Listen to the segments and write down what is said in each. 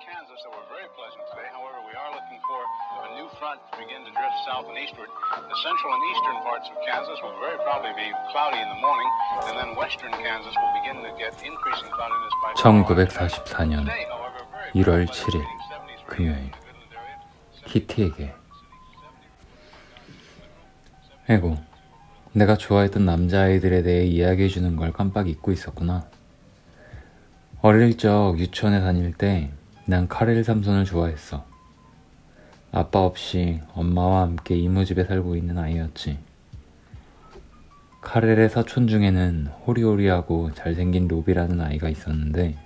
Kansas that were very pleasant today. However, we are looking for a new front to begin to drift south and eastward. The central and eastern parts of Kansas will very probably be cloudy in the morning, and then western Kansas will begin to get increasing cloudiness by 1944년 1월 7일 금요일. 키티에게. 아이고, 내가 좋아했던 남자아이들에 대해 이야기해주는 걸 깜빡 잊고 있었구나. 어릴 적 유치원에 다닐 때 난 카렐 삼손을 좋아했어. 아빠 없이 엄마와 함께 이모집에 살고 있는 아이였지. 카렐의 사촌 중에는 호리호리하고 잘생긴 로비라는 아이가 있었는데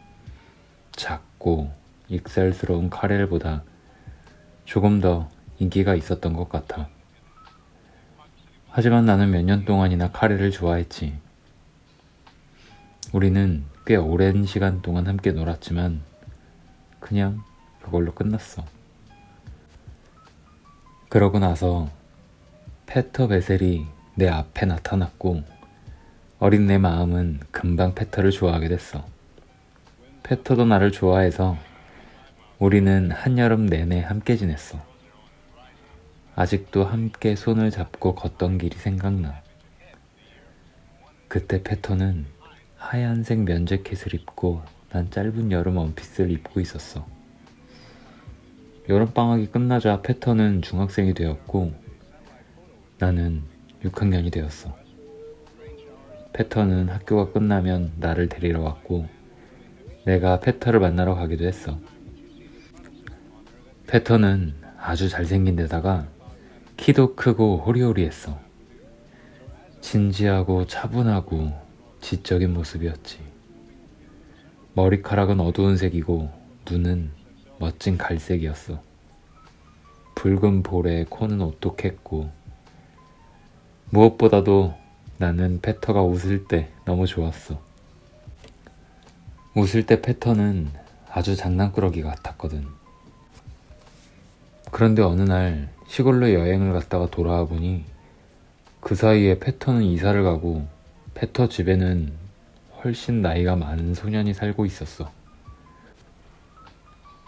작고 익살스러운 카렐보다 조금 더 인기가 있었던 것 같아. 하지만 나는 몇 년 동안이나 카렐을 좋아했지. 우리는 꽤 오랜 시간 동안 함께 놀았지만 그냥 그걸로 끝났어. 그러고 나서 페터 베셀이 내 앞에 나타났고 어린 내 마음은 금방 페터를 좋아하게 됐어. 페터도 나를 좋아해서 우리는 한여름 내내 함께 지냈어. 아직도 함께 손을 잡고 걷던 길이 생각나. 그때 페터는 하얀색 면 재킷을 입고 난 짧은 여름 원피스를 입고 있었어. 여름방학이 끝나자 페터는 중학생이 되었고 나는 6학년이 되었어. 페터는 학교가 끝나면 나를 데리러 왔고 내가 페터를 만나러 가기도 했어. 페터는 아주 잘생긴 데다가 키도 크고 호리호리했어. 진지하고 차분하고 지적인 모습이었지. 머리카락은 어두운 색이고 눈은 멋진 갈색이었어. 붉은 볼에 코는 오똑했고 무엇보다도 나는 페터가 웃을 때 너무 좋았어. 웃을 때 페터는 아주 장난꾸러기 같았거든. 그런데 어느 날 시골로 여행을 갔다가 돌아와 보니 그 사이에 페터는 이사를 가고 페터 집에는 훨씬 나이가 많은 소년이 살고 있었어.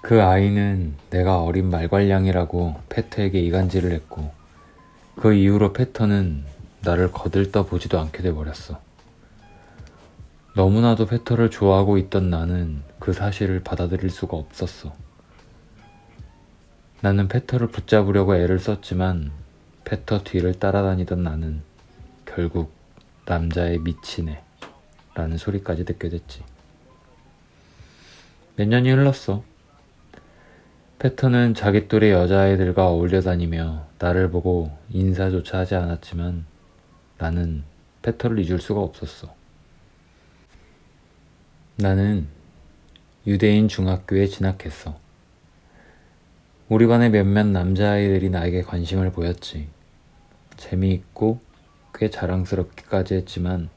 그 아이는 내가 어린 말괄량이라고 페터에게 이간질을 했고 그 이후로 페터는 나를 거들떠 보지도 않게 돼버렸어. 너무나도 페터를 좋아하고 있던 나는 그 사실을 받아들일 수가 없었어. 나는 페터를 붙잡으려고 애를 썼지만 페터 뒤를 따라다니던 나는 결국 남자에 미치네 라는 소리까지 듣게 됐지. 몇 년이 흘렀어. 페터는 자기 또래 여자아이들과 어울려 다니며 나를 보고 인사조차 하지 않았지만 나는 페터를 잊을 수가 없었어. 나는 유대인 중학교에 진학했어. 우리 반의 몇몇 남자아이들이 나에게 관심을 보였지. 재미있고 꽤 자랑스럽기까지 했지만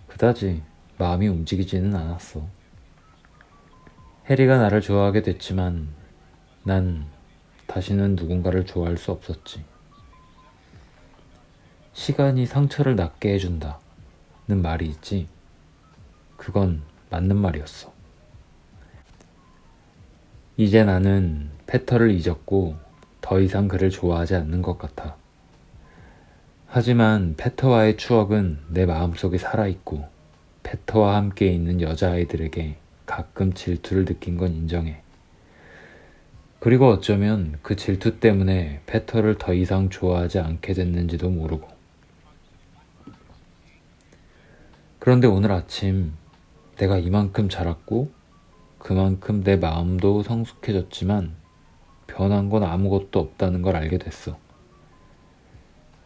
그다지 마음이 움직이지는 않았어. 해리가 나를 좋아하게 됐지만 난 다시는 누군가를 좋아할 수 없었지. 시간이 상처를 낫게 해준다는 말이 있지. 그건 맞는 말이었어. 이제 나는 페터를 잊었고 더 이상 그를 좋아하지 않는 것 같아. 하지만 페터와의 추억은 내 마음속에 살아있고 페터와 함께 있는 여자아이들에게 가끔 질투를 느낀 건 인정해. 그리고 어쩌면 그 질투 때문에 페터를 더 이상 좋아하지 않게 됐는지도 모르고. 그런데 오늘 아침 내가 이만큼 자랐고 그만큼 내 마음도 성숙해졌지만 변한 건 아무것도 없다는 걸 알게 됐어.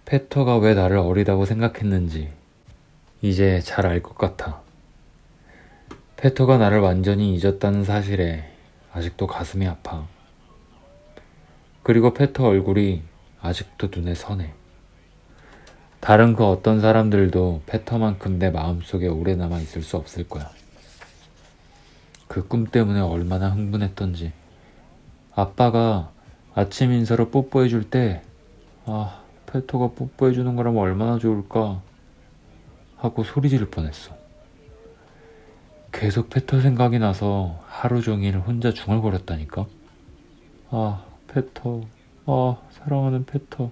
페터가 왜 나를 어리다고 생각했는지 이제 잘 알 것 같아. 페터가 나를 완전히 잊었다는 사실에 아직도 가슴이 아파. 그리고 페터 얼굴이 아직도 눈에 선해. 다른 그 어떤 사람들도 페터만큼 내 마음속에 오래 남아 있을 수 없을 거야. 그 꿈 때문에 얼마나 흥분했던지. 아빠가 아침 인사로 뽀뽀해줄 때 페터가 뽀뽀해주는 거라면 얼마나 좋을까 하고 소리 지를 뻔했어. 계속 페터 생각이 나서 하루 종일 혼자 중얼거렸다니까. 아, 페터. 아, 사랑하는 페터.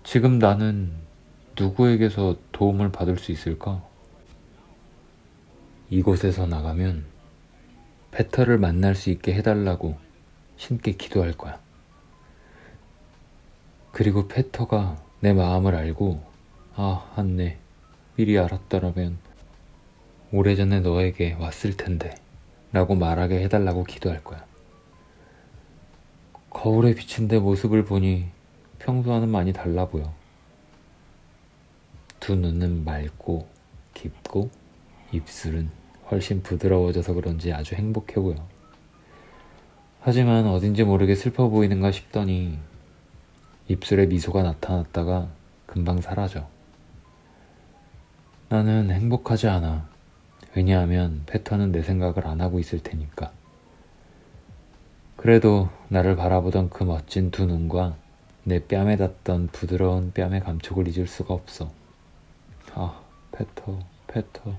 지금 나는 누구에게서 도움을 받을 수 있을까? 이곳에서 나가면 페터를 만날 수 있게 해달라고 신께 기도할 거야. 그리고 페터가 내 마음을 알고, 아, 안네. 미리 알았더라면 오래전에 너에게 왔을 텐데 라고 말하게 해달라고 기도할 거야. 거울에 비친 내 모습을 보니 평소와는 많이 달라 보여. 두 눈은 맑고 깊고 입술은 훨씬 부드러워져서 그런지 아주 행복해 보여. 하지만 어딘지 모르게 슬퍼 보이는가 싶더니 입술에 미소가 나타났다가 금방 사라져. 나는 행복하지 않아. 왜냐하면 페터는 내 생각을 안 하고 있을 테니까. 그래도 나를 바라보던 그 멋진 두 눈과 내 뺨에 닿던 부드러운 뺨의 감촉을 잊을 수가 없어. 아, 페터, 페터.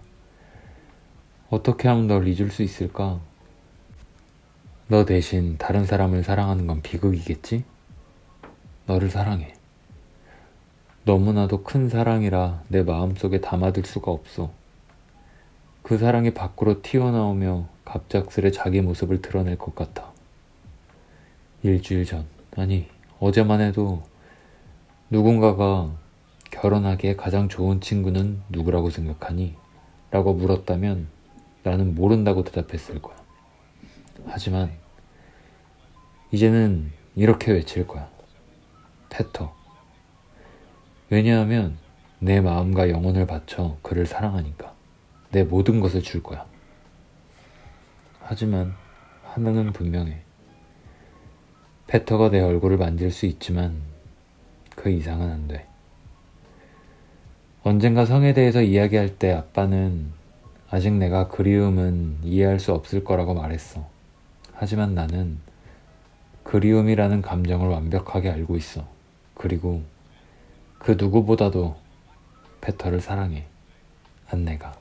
어떻게 하면 널 잊을 수 있을까? 너 대신 다른 사람을 사랑하는 건 비극이겠지? 너를 사랑해. 너무나도 큰 사랑이라 내 마음속에 담아둘 수가 없어. 그 사랑이 밖으로 튀어나오며 갑작스레 자기 모습을 드러낼 것 같아. 일주일 전, 아니 어제만 해도 누군가가 결혼하기에 가장 좋은 친구는 누구라고 생각하니? 라고 물었다면 나는 모른다고 대답했을 거야. 하지만 이제는 이렇게 외칠 거야. 페터. 왜냐하면 내 마음과 영혼을 바쳐 그를 사랑하니까. 내 모든 것을 줄 거야. 하지만 하나는 분명해. 페터가 내 얼굴을 만질 수 있지만 그 이상은 안 돼. 언젠가 성에 대해서 이야기할 때 아빠는 아직 내가 그리움은 이해할 수 없을 거라고 말했어. 하지만 나는 그리움이라는 감정을 완벽하게 알고 있어. 그리고 그 누구보다도 페터를 사랑해. 안내가.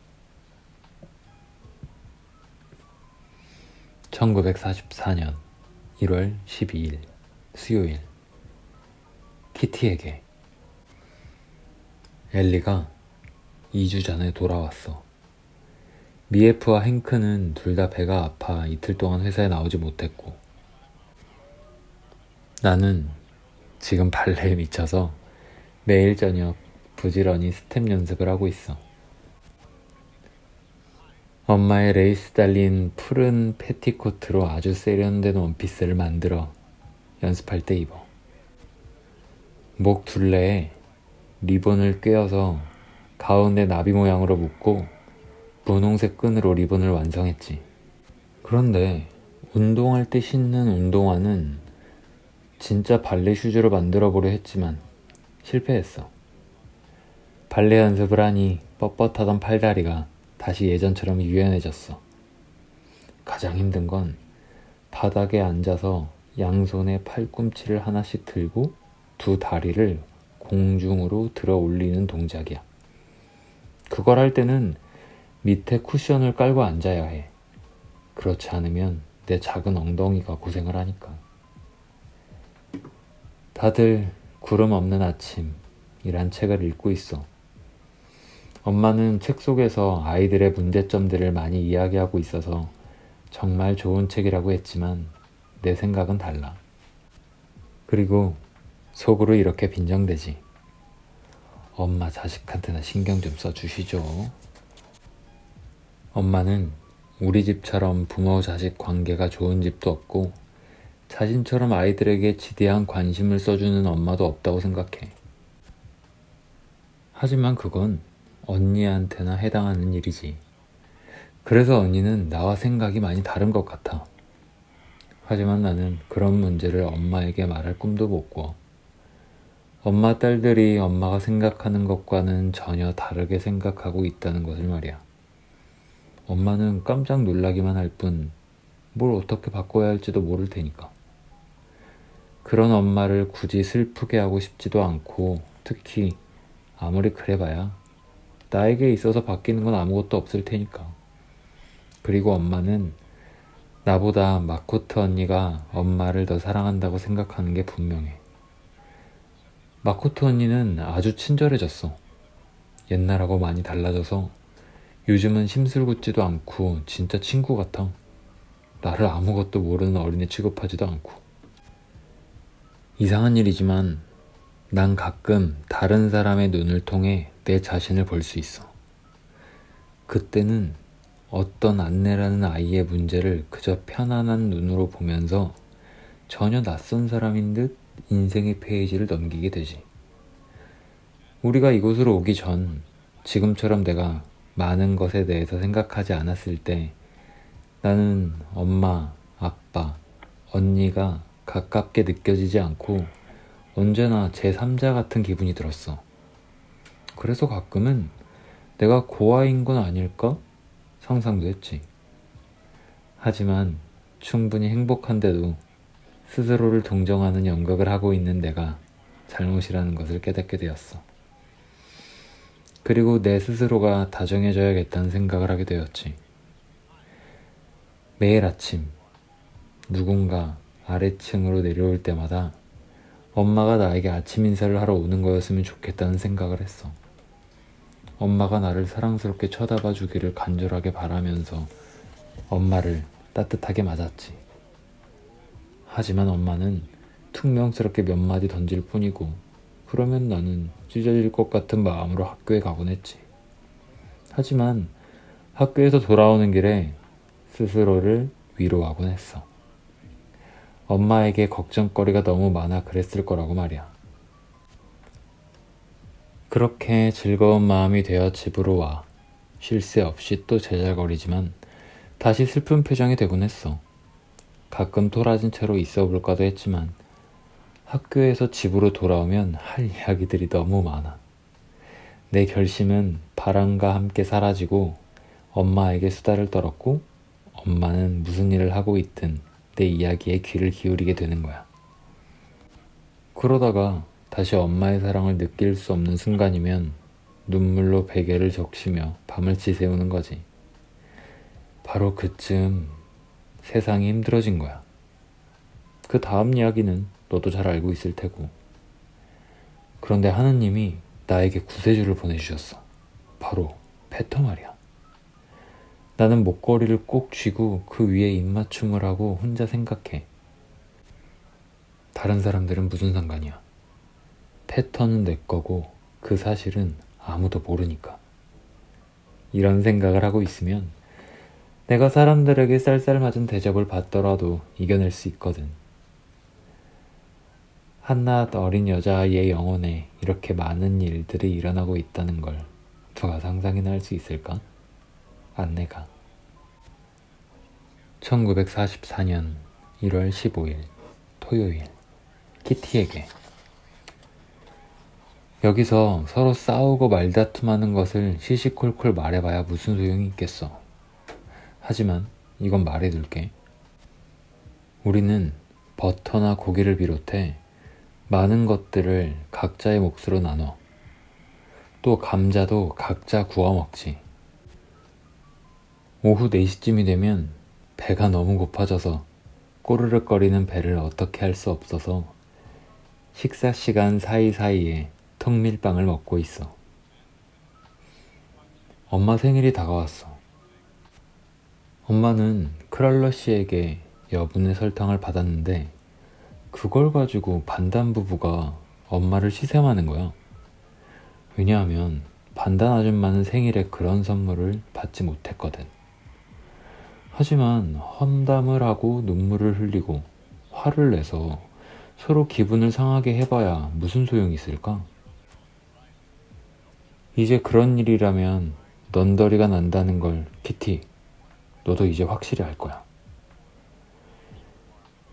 1944년 1월 12일 수요일. 키티에게. 엘리가 2주 전에 돌아왔어. 미에프와 행크는 둘 다 배가 아파 이틀 동안 회사에 나오지 못했고, 나는 지금 발레에 미쳐서 매일 저녁 부지런히 스텝 연습을 하고 있어. 엄마의 레이스 달린 푸른 패티코트로 아주 세련된 원피스를 만들어 연습할 때 입어. 목 둘레에 리본을 꿰어서 가운데 나비 모양으로 묶고 분홍색 끈으로 리본을 완성했지. 그런데 운동할 때 신는 운동화는 진짜 발레 슈즈로 만들어 보려 했지만 실패했어. 발레 연습을 하니 뻣뻣하던 팔다리가 다시 예전처럼 유연해졌어. 가장 힘든 건 바닥에 앉아서 양손에 팔꿈치를 하나씩 들고 두 다리를 공중으로 들어 올리는 동작이야. 그걸 할 때는 밑에 쿠션을 깔고 앉아야 해. 그렇지 않으면 내 작은 엉덩이가 고생을 하니까. 다들 구름 없는 아침이란 책을 읽고 있어. 엄마는 책 속에서 아이들의 문제점들을 많이 이야기하고 있어서 정말 좋은 책이라고 했지만 내 생각은 달라. 그리고 속으로 이렇게 빈정대지. 엄마 자식한테나 신경 좀 써주시죠. 엄마는 우리 집처럼 부모 자식 관계가 좋은 집도 없고 자신처럼 아이들에게 지대한 관심을 써주는 엄마도 없다고 생각해. 하지만 그건 언니한테나 해당하는 일이지. 그래서 언니는 나와 생각이 많이 다른 것 같아. 하지만 나는 그런 문제를 엄마에게 말할 꿈도 못 꿔. 엄마 딸들이 엄마가 생각하는 것과는 전혀 다르게 생각하고 있다는 것을 말이야. 엄마는 깜짝 놀라기만 할 뿐 뭘 어떻게 바꿔야 할지도 모를 테니까. 그런 엄마를 굳이 슬프게 하고 싶지도 않고, 특히 아무리 그래봐야 나에게 있어서 바뀌는 건 아무것도 없을 테니까. 그리고 엄마는 나보다 마코트 언니가 엄마를 더 사랑한다고 생각하는 게 분명해. 마코트 언니는 아주 친절해졌어. 옛날하고 많이 달라져서 요즘은 심술궂지도 않고 진짜 친구 같아. 나를 아무것도 모르는 어린애 취급하지도 않고. 이상한 일이지만 난 가끔 다른 사람의 눈을 통해 내 자신을 볼 수 있어. 그때는 어떤 안내라는 아이의 문제를 그저 편안한 눈으로 보면서 전혀 낯선 사람인 듯 인생의 페이지를 넘기게 되지. 우리가 이곳으로 오기 전 지금처럼 내가 많은 것에 대해서 생각하지 않았을 때 나는 엄마, 아빠, 언니가 가깝게 느껴지지 않고 언제나 제3자 같은 기분이 들었어. 그래서 가끔은 내가 고아인 건 아닐까? 상상도 했지. 하지만 충분히 행복한데도 스스로를 동정하는 연극을 하고 있는 내가 잘못이라는 것을 깨닫게 되었어. 그리고 내 스스로가 다정해져야겠다는 생각을 하게 되었지. 매일 아침 누군가 아래층으로 내려올 때마다 엄마가 나에게 아침 인사를 하러 오는 거였으면 좋겠다는 생각을 했어. 엄마가 나를 사랑스럽게 쳐다봐 주기를 간절하게 바라면서 엄마를 따뜻하게 맞았지. 하지만 엄마는 퉁명스럽게 몇 마디 던질 뿐이고 그러면 나는 찢어질 것 같은 마음으로 학교에 가곤 했지. 하지만 학교에서 돌아오는 길에 스스로를 위로하곤 했어. 엄마에게 걱정거리가 너무 많아 그랬을 거라고 말이야. 그렇게 즐거운 마음이 되어 집으로 와 쉴 새 없이 또 제잘거리지만 다시 슬픈 표정이 되곤 했어. 가끔 토라진 채로 있어 볼까도 했지만 학교에서 집으로 돌아오면 할 이야기들이 너무 많아. 내 결심은 바람과 함께 사라지고 엄마에게 수다를 떨었고 엄마는 무슨 일을 하고 있든 내 이야기에 귀를 기울이게 되는 거야. 그러다가 다시 엄마의 사랑을 느낄 수 없는 순간이면 눈물로 베개를 적시며 밤을 지새우는 거지. 바로 그쯤 세상이 힘들어진 거야. 그 다음 이야기는 너도 잘 알고 있을 테고. 그런데 하느님이 나에게 구세주를 보내주셨어. 바로 패터 말이야. 나는 목걸이를 꼭 쥐고 그 위에 입맞춤을 하고 혼자 생각해. 다른 사람들은 무슨 상관이야. 패턴은 내 거고 그 사실은 아무도 모르니까. 이런 생각을 하고 있으면 내가 사람들에게 쌀쌀맞은 대접을 받더라도 이겨낼 수 있거든. 한낱 어린 여자아이의 영혼에 이렇게 많은 일들이 일어나고 있다는 걸 누가 상상이나 할 수 있을까? 안내가. 1944년 1월 15일 토요일. 키티에게. 여기서 서로 싸우고 말다툼하는 것을 시시콜콜 말해봐야 무슨 소용이 있겠어. 하지만 이건 말해둘게. 우리는 버터나 고기를 비롯해 많은 것들을 각자의 몫으로 나눠. 또 감자도 각자 구워 먹지. 오후 4시쯤이 되면 배가 너무 고파져서 꼬르륵거리는 배를 어떻게 할 수 없어서 식사 시간 사이사이에 통밀빵을 먹고 있어. 엄마 생일이 다가왔어. 엄마는 크랄러 씨에게 여분의 설탕을 받았는데 그걸 가지고 반단 부부가 엄마를 시샘하는 거야. 왜냐하면 반단 아줌마는 생일에 그런 선물을 받지 못했거든. 하지만 험담을 하고 눈물을 흘리고 화를 내서 서로 기분을 상하게 해봐야 무슨 소용이 있을까? 이제 그런 일이라면 넌더리가 난다는 걸 키티, 너도 이제 확실히 알 거야.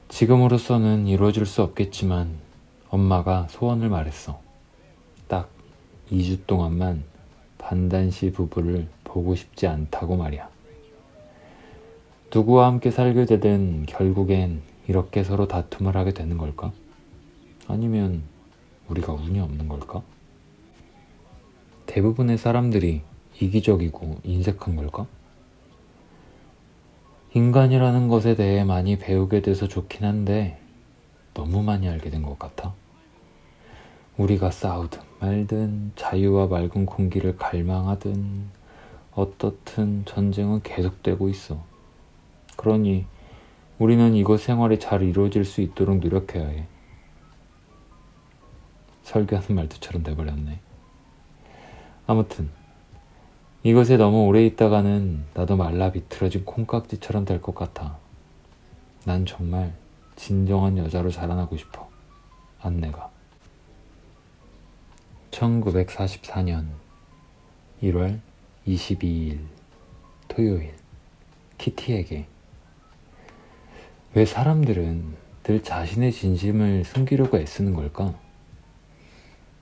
지금으로서는 이루어질 수 없겠지만 엄마가 소원을 말했어. 딱 2주 동안만 반단 씨 부부를 보고 싶지 않다고 말이야. 누구와 함께 살게 되든 결국엔 이렇게 서로 다툼을 하게 되는 걸까? 아니면 우리가 운이 없는 걸까? 대부분의 사람들이 이기적이고 인색한 걸까? 인간이라는 것에 대해 많이 배우게 돼서 좋긴 한데 너무 많이 알게 된 것 같아. 우리가 싸우든 말든 자유와 맑은 공기를 갈망하든 어떻든 전쟁은 계속되고 있어. 그러니 우리는 이곳 생활이 잘 이루어질 수 있도록 노력해야 해. 설교하는 말투처럼 돼버렸네. 아무튼 이곳에 너무 오래 있다가는 나도 말라 비틀어진 콩깍지처럼 될 것 같아. 난 정말 진정한 여자로 자라나고 싶어. 안내가. 1944년 1월 22일 토요일. 키티에게. 왜 사람들은 늘 자신의 진심을 숨기려고 애쓰는 걸까?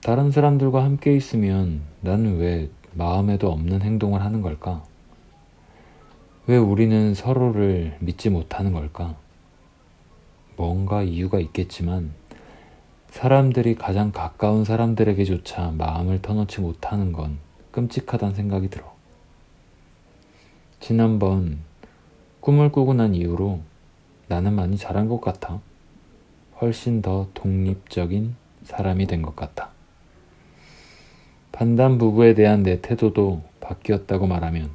다른 사람들과 함께 있으면 나는 왜 마음에도 없는 행동을 하는 걸까? 왜 우리는 서로를 믿지 못하는 걸까? 뭔가 이유가 있겠지만 사람들이 가장 가까운 사람들에게조차 마음을 터놓지 못하는 건 끔찍하다는 생각이 들어. 지난번 꿈을 꾸고 난 이후로 나는 많이 자란 것 같아. 훨씬 더 독립적인 사람이 된 것 같아. 반단 부부에 대한 내 태도도 바뀌었다고 말하면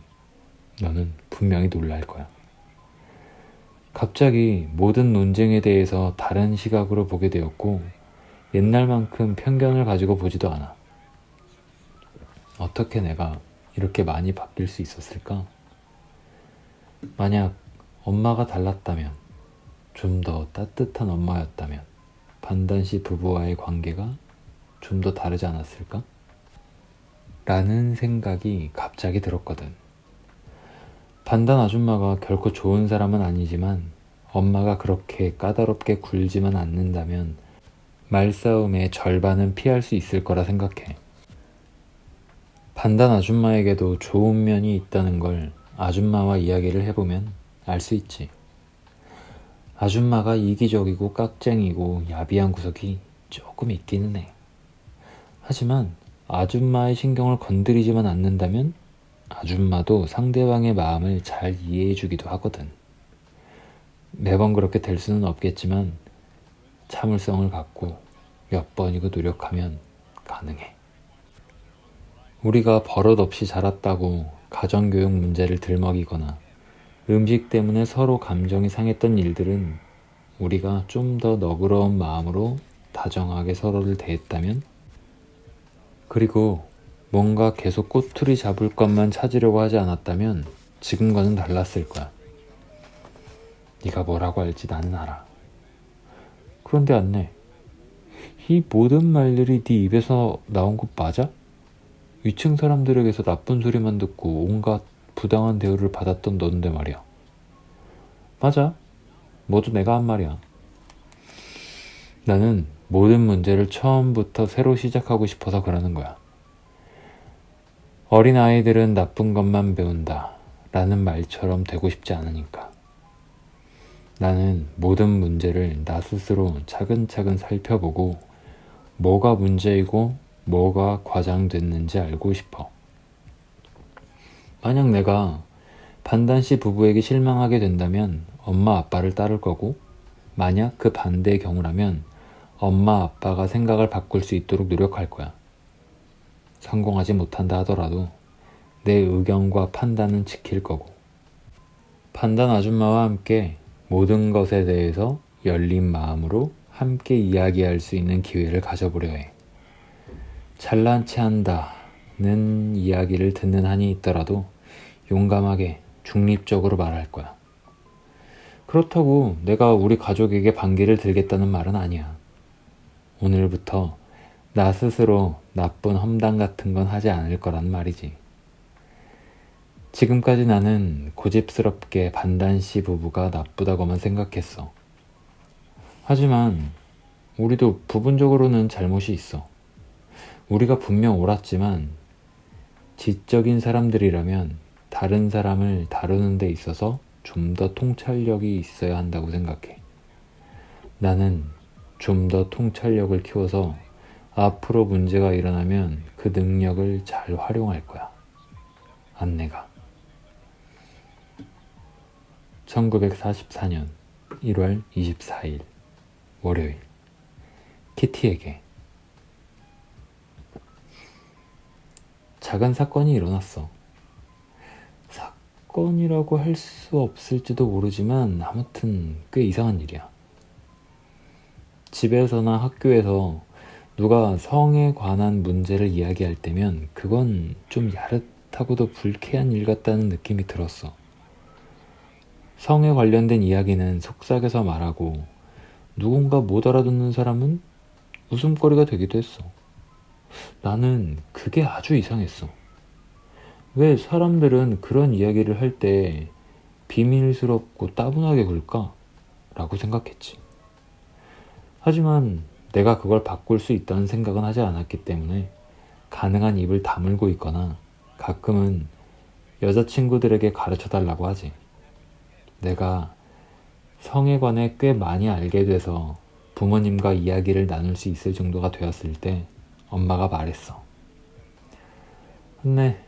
너는 분명히 놀랄 거야. 갑자기 모든 논쟁에 대해서 다른 시각으로 보게 되었고 옛날만큼 편견을 가지고 보지도 않아. 어떻게 내가 이렇게 많이 바뀔 수 있었을까? 만약 엄마가 달랐다면, 좀 더 따뜻한 엄마였다면 반단씨 부부와의 관계가 좀 더 다르지 않았을까? 라는 생각이 갑자기 들었거든. 반단 아줌마가 결코 좋은 사람은 아니지만 엄마가 그렇게 까다롭게 굴지만 않는다면 말싸움의 절반은 피할 수 있을 거라 생각해. 반단 아줌마에게도 좋은 면이 있다는 걸 아줌마와 이야기를 해보면 알 수 있지. 아줌마가 이기적이고 깍쟁이고 야비한 구석이 조금 있기는 해. 하지만 아줌마의 신경을 건드리지만 않는다면 아줌마도 상대방의 마음을 잘 이해해주기도 하거든. 매번 그렇게 될 수는 없겠지만 참을성을 갖고 몇 번이고 노력하면 가능해. 우리가 버릇없이 자랐다고 가정교육 문제를 들먹이거나 음식 때문에 서로 감정이 상했던 일들은 우리가 좀 더 너그러운 마음으로 다정하게 서로를 대했다면, 그리고 뭔가 계속 꼬투리 잡을 것만 찾으려고 하지 않았다면 지금과는 달랐을 거야. 네가 뭐라고 할지 나는 알아. 그런데 안내, 이 모든 말들이 네 입에서 나온 것 맞아? 위층 사람들에게서 나쁜 소리만 듣고 온갖 부당한 대우를 받았던 너인데 말이야. 맞아. 모두 내가 한 말이야. 나는 모든 문제를 처음부터 새로 시작하고 싶어서 그러는 거야. 어린아이들은 나쁜 것만 배운다 라는 말처럼 되고 싶지 않으니까. 나는 모든 문제를 나 스스로 차근차근 살펴보고 뭐가 문제이고 뭐가 과장됐는지 알고 싶어. 만약 내가 반단씨 부부에게 실망하게 된다면 엄마 아빠를 따를 거고, 만약 그 반대의 경우라면 엄마 아빠가 생각을 바꿀 수 있도록 노력할 거야. 성공하지 못한다 하더라도 내 의견과 판단은 지킬 거고, 판단 아줌마와 함께 모든 것에 대해서 열린 마음으로 함께 이야기할 수 있는 기회를 가져보려 해. 잘난 체 한다는 이야기를 듣는 한이 있더라도 용감하게 중립적으로 말할 거야. 그렇다고 내가 우리 가족에게 반기를 들겠다는 말은 아니야. 오늘부터 나 스스로 나쁜 험담 같은 건 하지 않을 거란 말이지. 지금까지 나는 고집스럽게 반단씨 부부가 나쁘다고만 생각했어. 하지만 우리도 부분적으로는 잘못이 있어. 우리가 분명 옳았지만 지적인 사람들이라면 다른 사람을 다루는 데 있어서 좀 더 통찰력이 있어야 한다고 생각해. 나는 좀 더 통찰력을 키워서 앞으로 문제가 일어나면 그 능력을 잘 활용할 거야. 안내가. 1944년 1월 24일 월요일. 키티에게. 작은 사건이 일어났어. 사건이라고 할 수 없을지도 모르지만 아무튼 꽤 이상한 일이야. 집에서나 학교에서 누가 성에 관한 문제를 이야기할 때면 그건 좀 야릇하고도 불쾌한 일 같다는 느낌이 들었어. 성에 관련된 이야기는 속삭여서 말하고 누군가 못 알아듣는 사람은 웃음거리가 되기도 했어. 나는 그게 아주 이상했어. 왜 사람들은 그런 이야기를 할 때 비밀스럽고 따분하게 굴까? 라고 생각했지. 하지만 내가 그걸 바꿀 수 있다는 생각은 하지 않았기 때문에 가능한 입을 다물고 있거나 가끔은 여자친구들에게 가르쳐 달라고 하지. 내가 성에 관해 꽤 많이 알게 돼서 부모님과 이야기를 나눌 수 있을 정도가 되었을 때 엄마가 말했어. 한내,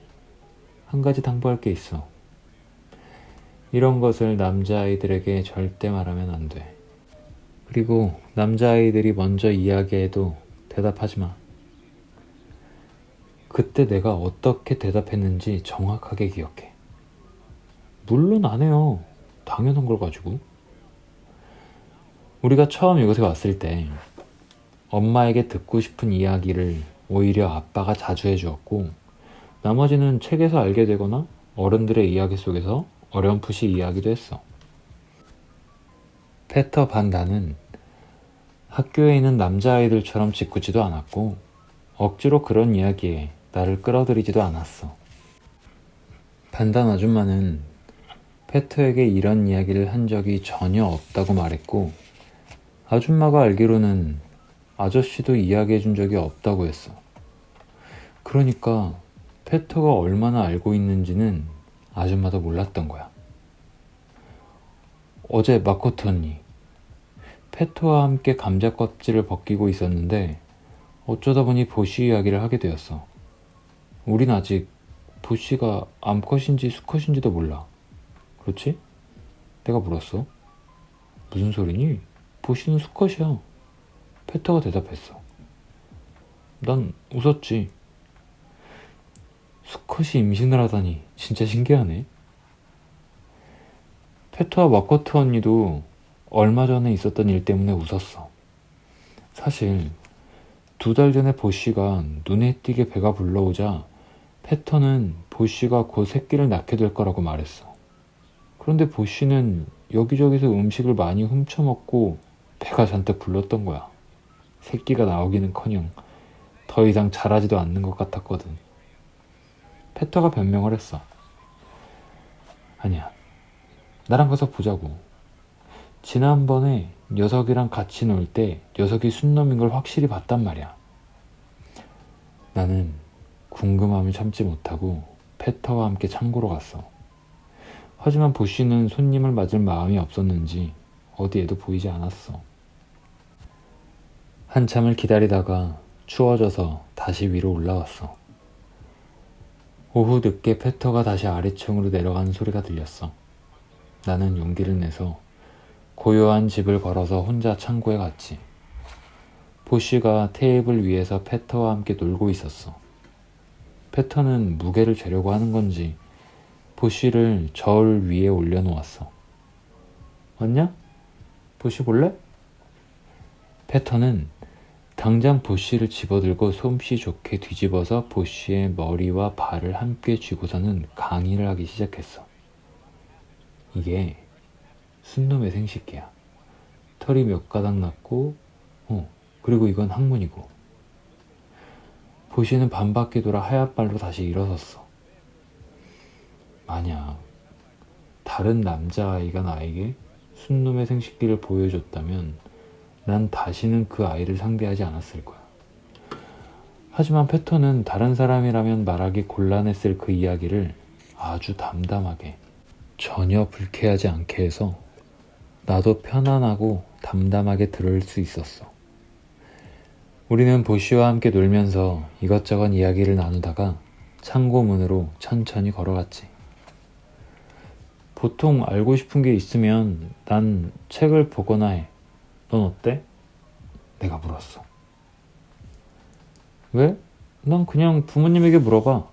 한 가지 당부할 게 있어. 이런 것을 남자아이들에게 절대 말하면 안 돼. 그리고 남자아이들이 먼저 이야기해도 대답하지 마. 그때 내가 어떻게 대답했는지 정확하게 기억해. 물론 안 해요. 당연한 걸 가지고. 우리가 처음 이곳에 왔을 때 엄마에게 듣고 싶은 이야기를 오히려 아빠가 자주 해주었고 나머지는 책에서 알게 되거나 어른들의 이야기 속에서 어렴풋이 이야기도 했어. 페터 반 나는 학교에 있는 남자아이들처럼 짓궂지도 않았고 억지로 그런 이야기에 나를 끌어들이지도 않았어. 반단 아줌마는 페터에게 이런 이야기를 한 적이 전혀 없다고 말했고 아줌마가 알기로는 아저씨도 이야기해 준 적이 없다고 했어. 그러니까 페터가 얼마나 알고 있는지는 아줌마도 몰랐던 거야. 어제 마코토 언니, 페터와 함께 감자 껍질을 벗기고 있었는데 어쩌다 보니 보쉬 이야기를 하게 되었어. 우린 아직 보쉬가 암컷인지 수컷인지도 몰라. 그렇지? 내가 물었어. 무슨 소리니? 보쉬는 수컷이야. 페터가 대답했어. 난 웃었지. 수컷이 임신을 하다니 진짜 신기하네. 페터와 마코토 언니도 얼마 전에 있었던 일 때문에 웃었어. 사실 2달 전에 보쉬가 눈에 띄게 배가 불러오자 페터는 보쉬가 곧 새끼를 낳게 될 거라고 말했어. 그런데 보쉬는 여기저기서 음식을 많이 훔쳐먹고 배가 잔뜩 불렀던 거야. 새끼가 나오기는커녕 더 이상 자라지도 않는 것 같았거든. 페터가 변명을 했어. 아니야, 나랑 가서 보자고. 지난번에 녀석이랑 같이 놀 때 녀석이 순놈인 걸 확실히 봤단 말이야. 나는 궁금함을 참지 못하고 페터와 함께 창고로 갔어. 하지만 보쉬는 손님을 맞을 마음이 없었는지 어디에도 보이지 않았어. 한참을 기다리다가 추워져서 다시 위로 올라왔어. 오후 늦게 페터가 다시 아래층으로 내려가는 소리가 들렸어. 나는 용기를 내서 고요한 집을 걸어서 혼자 창고에 갔지. 보쉬가 테이블 위에서 페터와 함께 놀고 있었어. 페터는 무게를 재려고 하는 건지 보쉬를 저울 위에 올려놓았어. 왔냐? 보쉬 볼래? 페터는 당장 보쉬를 집어들고 솜씨 좋게 뒤집어서 보쉬의 머리와 발을 함께 쥐고서는 강의를 하기 시작했어. 이게 순놈의 생식기야. 털이 몇 가닥 났고 그리고 이건 항문이고. 보쉬는 반바퀴 돌아 하얀발로 다시 일어섰어. 만약 다른 남자아이가 나에게 순놈의 생식기를 보여줬다면 난 다시는 그 아이를 상대하지 않았을 거야. 하지만 페터는 다른 사람이라면 말하기 곤란했을 그 이야기를 아주 담담하게, 전혀 불쾌하지 않게 해서 나도 편안하고 담담하게 들을 수 있었어. 우리는 보시와 함께 놀면서 이것저것 이야기를 나누다가 창고 문으로 천천히 걸어갔지. 보통 알고 싶은 게 있으면 난 책을 보거나 해. 넌 어때? 내가 물었어. 왜? 난 그냥 부모님에게 물어봐.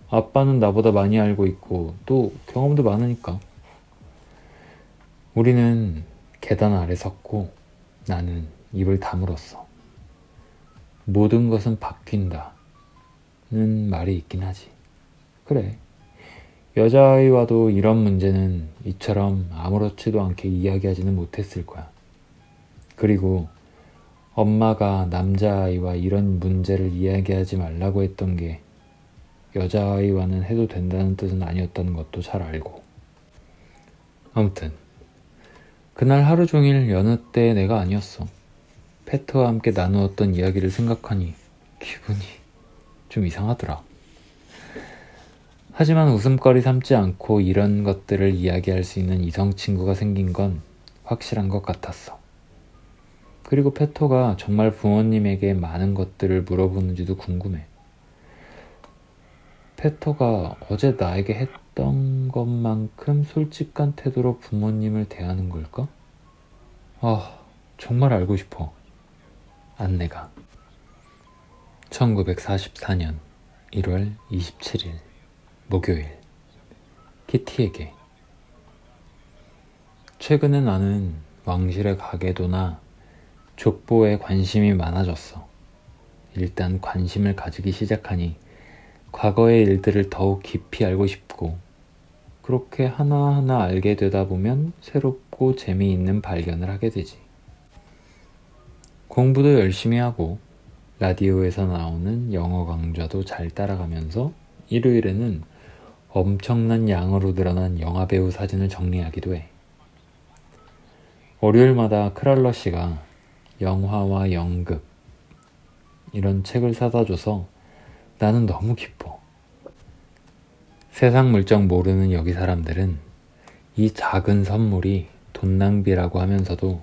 아빠는 나보다 많이 알고 있고 또 경험도 많으니까. 우리는 계단 아래 섰고 나는 입을 다물었어. 모든 것은 바뀐다는 말이 있긴 하지. 그래. 여자아이와도 이런 문제는 이처럼 아무렇지도 않게 이야기하지는 못했을 거야. 그리고 엄마가 남자아이와 이런 문제를 이야기하지 말라고 했던 게 여자아이와는 해도 된다는 뜻은 아니었다는 것도 잘 알고. 아무튼 그날 하루 종일 여느 때 내가 아니었어. 페트와 함께 나누었던 이야기를 생각하니 기분이 좀 이상하더라. 하지만 웃음거리 삼지 않고 이런 것들을 이야기할 수 있는 이성 친구가 생긴 건 확실한 것 같았어. 그리고 페토가 정말 부모님에게 많은 것들을 물어보는지도 궁금해. 페토가 어제 나에게 했던 것만큼 솔직한 태도로 부모님을 대하는 걸까? 정말 알고 싶어. 안내가 1944년 1월 27일 목요일. 키티에게. 최근에 나는 왕실의 가계도나 족보에 관심이 많아졌어. 일단 관심을 가지기 시작하니 과거의 일들을 더욱 깊이 알고 싶고, 그렇게 하나하나 알게 되다 보면 새롭고 재미있는 발견을 하게 되지. 공부도 열심히 하고 라디오에서 나오는 영어 강좌도 잘 따라가면서 일요일에는 엄청난 양으로 늘어난 영화배우 사진을 정리하기도 해. 월요일마다 크랄러 씨가 영화와 연극 이런 책을 사다 줘서 나는 너무 기뻐. 세상 물정 모르는 여기 사람들은 이 작은 선물이 돈 낭비라고 하면서도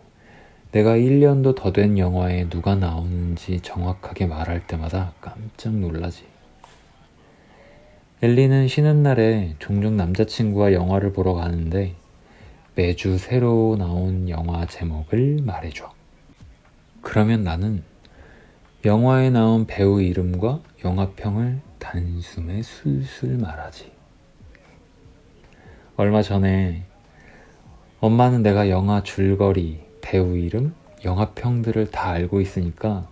내가 1년도 더 된 영화에 누가 나오는지 정확하게 말할 때마다 깜짝 놀라지. 엘리는 쉬는 날에 종종 남자친구와 영화를 보러 가는데 매주 새로 나온 영화 제목을 말해줘. 그러면 나는 영화에 나온 배우 이름과 영화평을 단숨에 술술 말하지. 얼마 전에 엄마는 내가 영화 줄거리, 배우 이름, 영화평들을 다 알고 있으니까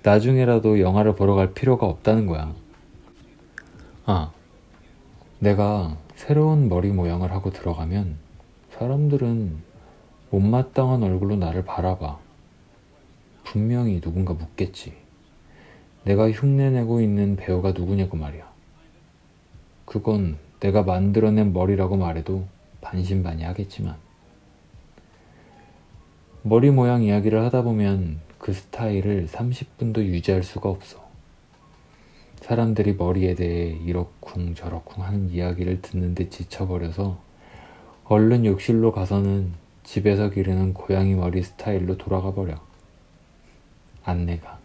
나중에라도 영화를 보러 갈 필요가 없다는 거야. 내가 새로운 머리 모양을 하고 들어가면 사람들은 못마땅한 얼굴로 나를 바라봐. 분명히 누군가 묻겠지. 내가 흉내내고 있는 배우가 누구냐고 말이야. 그건 내가 만들어낸 머리라고 말해도 반신반의하겠지만, 머리 모양 이야기를 하다 보면 그 스타일을 30분도 유지할 수가 없어. 사람들이 머리에 대해 이러쿵 저러쿵 하는 이야기를 듣는데 지쳐버려서 얼른 욕실로 가서는 집에서 기르는 고양이 머리 스타일로 돌아가 버려. 안내가